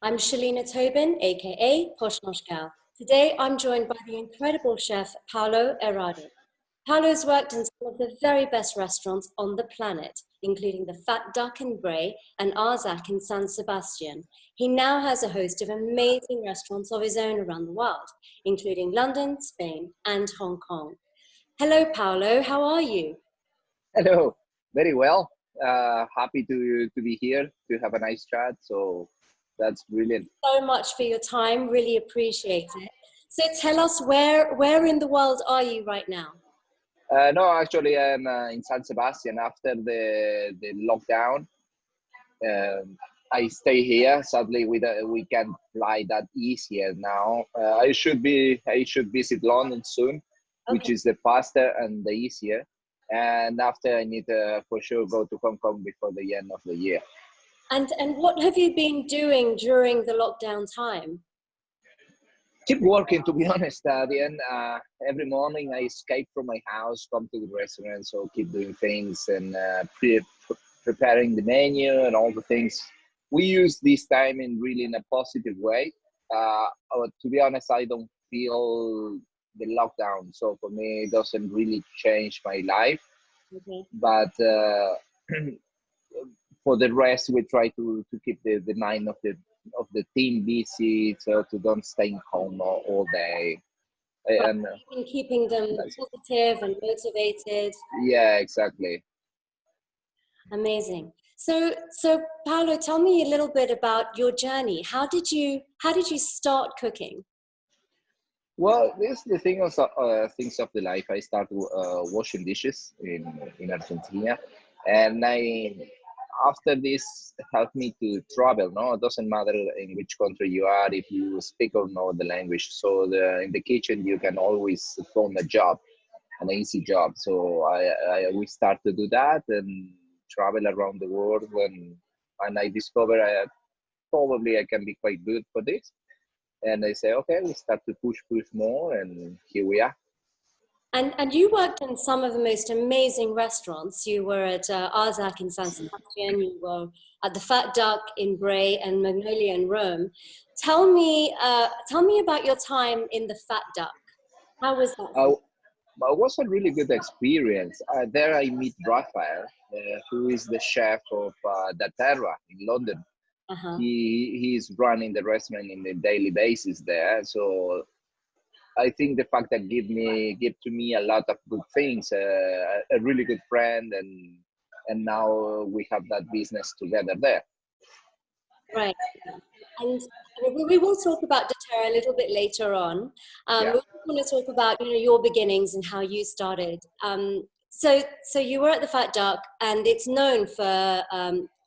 I'm Shalina Tobin, aka PoshNoshGal. Today I'm joined by the incredible chef Paulo Airaudo. Paulo's worked in some of the very best restaurants on the planet, including the Fat Duck in Bray and Arzak in San Sebastian. He now has a host of amazing restaurants of his own around the world, including London, Spain, and Hong Kong. Hello, Paulo. How are you? Hello, very well. Happy to be here to have a nice chat. So that's brilliant. So much for your time. Really appreciate it. So tell us where in the world are you right now? No, actually, I'm in San Sebastian after the lockdown. I stay here. Sadly, we can't fly that easier now. I should visit London soon, which Okay. is the faster and the easier. And after I need to for sure go to Hong Kong before the end of the year. And what have you been doing during the lockdown time? Keep working, to be honest. At the end, every morning I escape from my house, come to the restaurant, so keep doing things and preparing the menu and all the things. We use this time in really in a positive way. To be honest, I don't feel the lockdown, so for me it doesn't really change my life. Okay. But for the rest, we try to keep the mind of the team busy, so to don't stay home all day. Right. And Been keeping them that's- positive and motivated. yeah, exactly. Amazing. So Paolo, tell me a little bit about your journey. How did you start cooking? Well, this is the thing of things of the life. I started washing dishes in Argentina, and I after this helped me to travel. No, it doesn't matter in which country you are if you speak or know the language. So in the kitchen you can always find a job, an easy job. So I we start to do that and travel around the world, and I discover probably I can be quite good for this. And I say, okay, we start to push more, and here we are. And you worked in some of the most amazing restaurants. You were at Arzak in San Sebastian. You were at the Fat Duck in Bray and Magnolia in Rome. Tell me about your time in the Fat Duck. How was that for Uh, you? it was a really good experience. There I meet Raphael, who is the chef of Da Terra in London. Uh-huh. He's running the restaurant in a daily basis there. So I think the fact that give to me a lot of good things, a really good friend, and now we have that business together there. Right. And we will talk about doTERRA a little bit later on. Yeah. We want to talk about your beginnings and how you started. So you were at the Fat Duck, and it's known for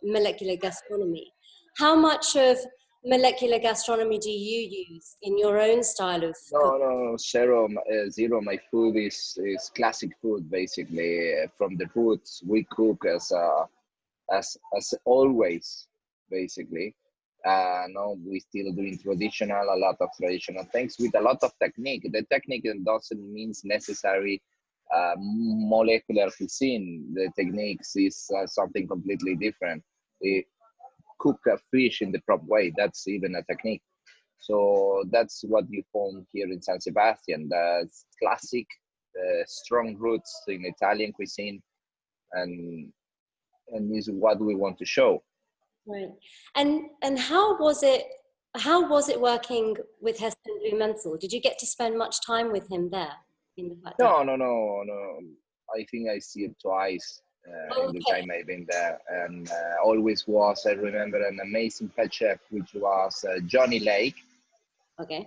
molecular gastronomy. How much of molecular gastronomy do you use in your own style of cooking? No, zero, zero. My food is classic food, basically from the roots. We cook as always, basically. No, we still doing traditional, a lot of traditional things with a lot of technique. The technique doesn't means necessary molecular cuisine. The techniques is something completely different. We cook a fish in the proper way. That's even a technique. So that's what you found here in San Sebastian. That's classic, strong roots in Italian cuisine, and is what we want to show. Right. And how was it working with Heston Blumenthal? Did you get to spend much time with him there in the Fat Duck? No. I think I see it twice in the Okay. time I've been there, and always was. I remember an amazing head chef, which was Johnny Lake. Okay.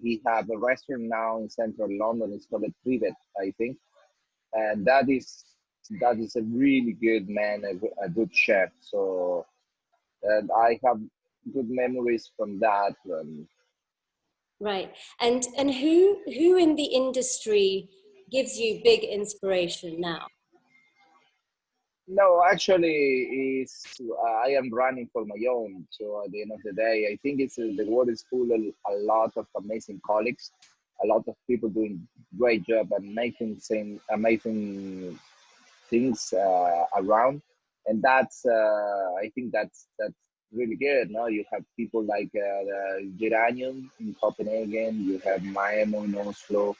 He have a restaurant now in central London. It's called Privet, I think, and that is a really good man, a good chef. So and I have good memories from that. Right. And who in the industry gives you big inspiration now? No, actually, is I am running for my own. So at the end of the day, I think it's the world is full of a lot of amazing colleagues, a lot of people doing great job and making amazing things around, and that's I think that's really good. No, you have people like Geranium in Copenhagen. You have Maemo in Oslo.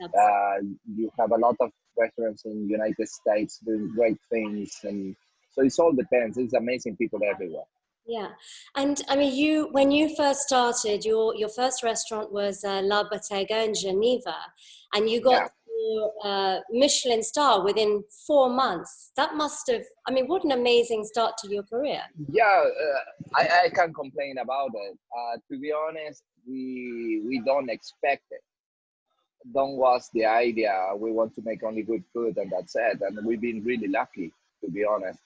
That's, You have a lot of restaurants in United States doing great things, and so it all depends. It's amazing people everywhere. yeah. And I mean, you, when you first started, your first restaurant was La Bottega in Geneva, and you got Yeah, your Michelin star within 4 months. That must have, I mean, what an amazing start to your career. yeah. I can't complain about it. To be honest, we don't expect it. Don't was the idea. We want to make only good food, and that's it. And we've been really lucky, to be honest.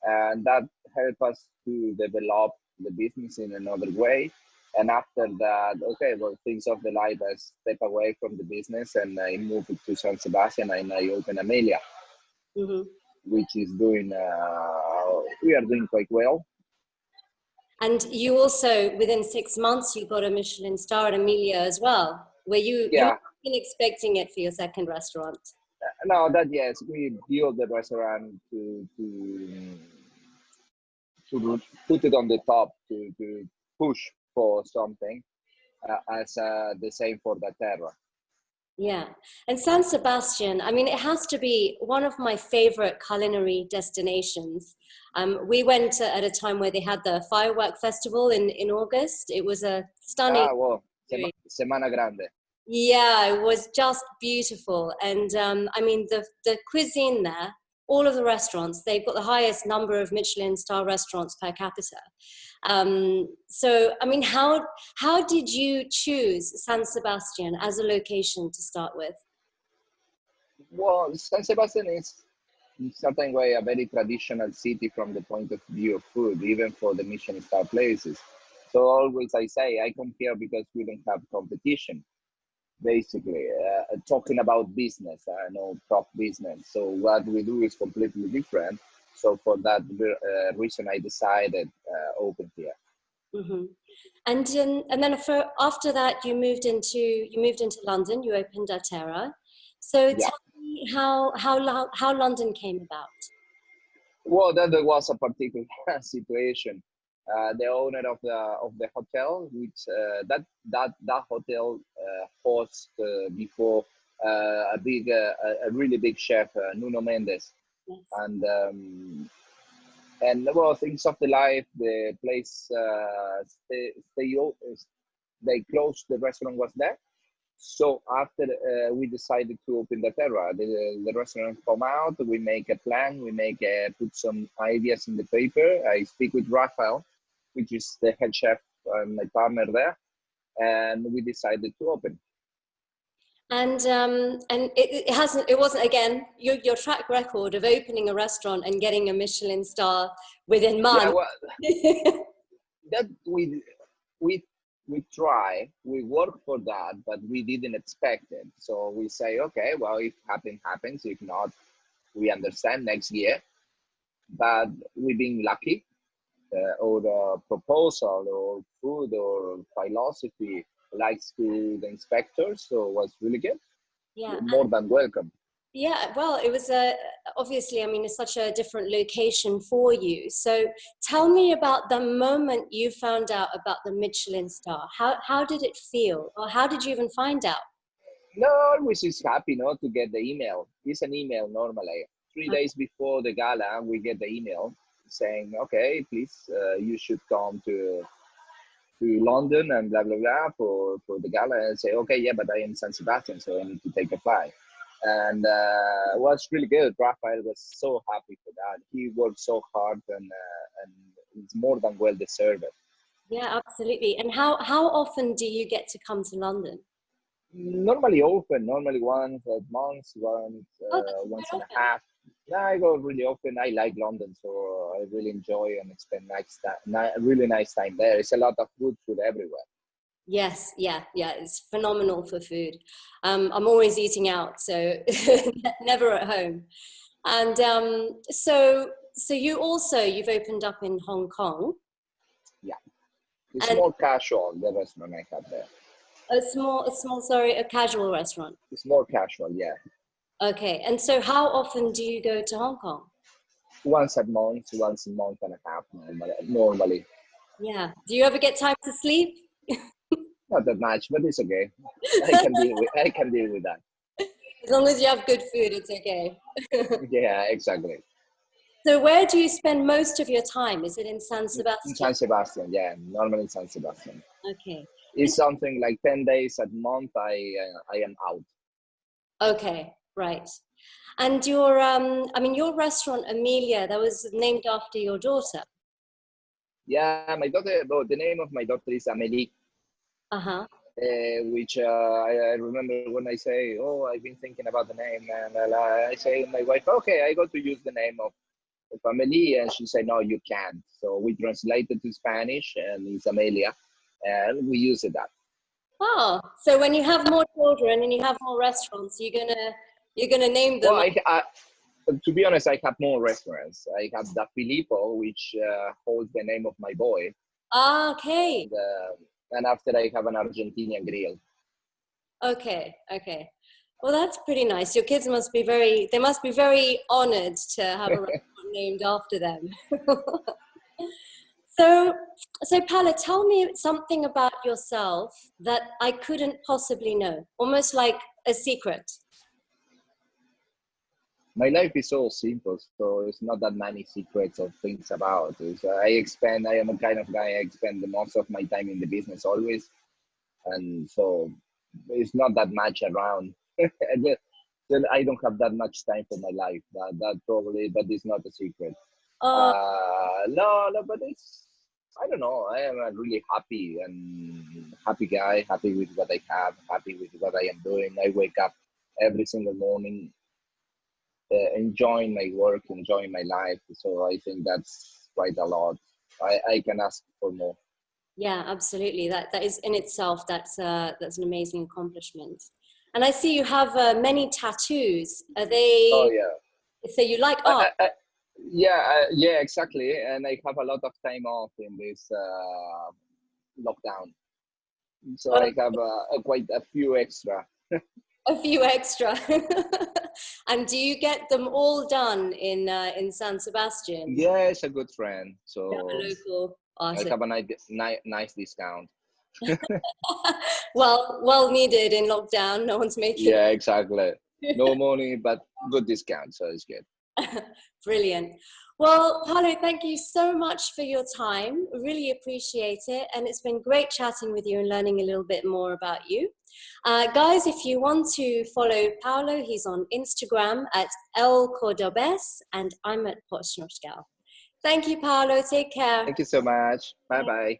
And that helped us to develop the business in another way. And after that, okay, well, things of the life, I step away from the business and I moved to San Sebastian and I opened Amelia, Hmm. which is doing, we are doing quite well. And you also, within 6 months, you got a Michelin star at Amelia as well, where you Yeah, must have been expecting it for your second restaurant. no, that yes, we built the restaurant to put it on the top to push for something, as the same for Da Terra. Yeah. And San Sebastian, I mean, it has to be one of my favorite culinary destinations. We went at a time where they had the firework festival in August. It was a stunning Ah, well, experience. Semana Grande. Yeah, it was just beautiful. And I mean, the cuisine there, all of the restaurants, they've got the highest number of Michelin star restaurants per capita. So, I mean, how did you choose San Sebastian as a location to start with? Well, San Sebastian is in certain way a very traditional city from the point of view of food, even for the Michelin star places. So always I say I come here because we don't have competition. Basically, talking about business, I know prop business. So what we do is completely different. So for that reason, I decided open here. Hmm. And then after that, you moved into London. You opened Da Terra. So Yeah. tell me how London came about. Well, then there was a particular situation. The owner of the hotel, which that hotel hosts before a really big chef, Nuno Mendes, Yes. and well, things of the life, the place they closed. The restaurant was there. So after we decided to open the Terra, the restaurant come out, we make a plan, put some ideas in the paper. I speak with Rafael, which is the head chef and my partner there, and we decided to open. And it wasn't, again, your track record of opening a restaurant and getting a Michelin star within Yeah, months. well, that we we try, we work for that, but we didn't expect it. So we say, okay, well, if happens. If not, we understand next year. But we've been lucky, or the proposal or food or philosophy likes to the inspectors, so it was really good. Yeah. More than welcome. Yeah, well, it was obviously, I mean, it's such a different location for you. So tell me about the moment you found out about the Michelin star. How did it feel? Or how did you even find out? No, always is happy, no, to get the email. It's an email normally. 3 days before the gala, we get the email saying, okay, please, you should come to London and blah blah blah for the gala, and say, okay, yeah, but I am San Sebastian, so I need to take a flight. And it was really good. Rafael was so happy for that. He worked so hard, and it's more than well deserved. Yeah, absolutely. And how often do you get to come to London? Normally open, normally once a month, Oh, that's once quite and a often. half. Yeah, I go really often. I like London, so I really enjoy and spend really nice time there. It's a lot of good food everywhere. Yes, yeah, yeah. It's phenomenal for food. I'm always eating out, so Yeah, never at home. And so you've opened up in Hong Kong, yeah. It's and more casual, the restaurant I have there. sorry, a casual restaurant. It's more casual, yeah. Okay, and so how often do you go to Hong Kong? Once a month and a half normally. Yeah. Do you ever get time to sleep? Not that much, but it's okay. I can deal with that. As long as you have good food, it's okay. Yeah, exactly. So where do you spend most of your time? Is it in San In Sebastian? San Sebastian, yeah, normally in San Sebastian. Okay. It's something like 10 days a month. I am out. Okay, right. And your, I mean, your restaurant, Amelia, that was named after your daughter. Yeah, my daughter. Well, the name of my daughter is Amelie, Uh-huh. which I remember when I say, "Oh, I've been thinking about the name," and I say to my wife, "Okay, I got to use the name of Amelie," and she said, "No, you can't." So we translated to Spanish, and it's Amelia, and we use it that. Oh, so when you have more children and you have more restaurants, you're gonna name Well, them. to be honest, I have more restaurants. I have Da Filippo, which holds the name of my boy, Ah, okay. and after I have an Argentinian grill. Okay, okay. Well, that's pretty nice. Your kids must be they must be very honored to have a restaurant named after them. So, so Paula, tell me something about yourself that I couldn't possibly know, almost like a secret. My life is so simple, so it's not that many secrets of things about. I am a kind of guy, I spend the most of my time in the business always, and so it's not that much around. Then I don't have that much time for my life. That probably, but it's not a secret. Uh, No, no, but it's, I don't know. I am a really happy guy, happy with what I have, happy with what I am doing. I wake up every single morning enjoying my work, enjoying my life. So I think that's quite a lot. I can ask for more. yeah, absolutely. That is in itself, that's an amazing accomplishment. And I see you have many tattoos. Are Oh they, yeah, so you like art? yeah, yeah, exactly. And I have a lot of time off in this lockdown, so Oh, I have quite a few extra. a few extra. And do you get them all done in San Sebastian? Yeah, it's a good friend, You have a so local I artist. have a nice discount. Well needed in lockdown. No one's making Yeah, exactly. No money, but good discount, so it's good. Brilliant. Well, Paulo, thank you so much for your time. Really appreciate it. And it's been great chatting with you and learning a little bit more about you. Guys, if you want to follow Paulo, he's on Instagram at El Cordobes, and I'm at PoshNoshGal. Thank you, Paulo. Take care. Thank you so much. Bye bye.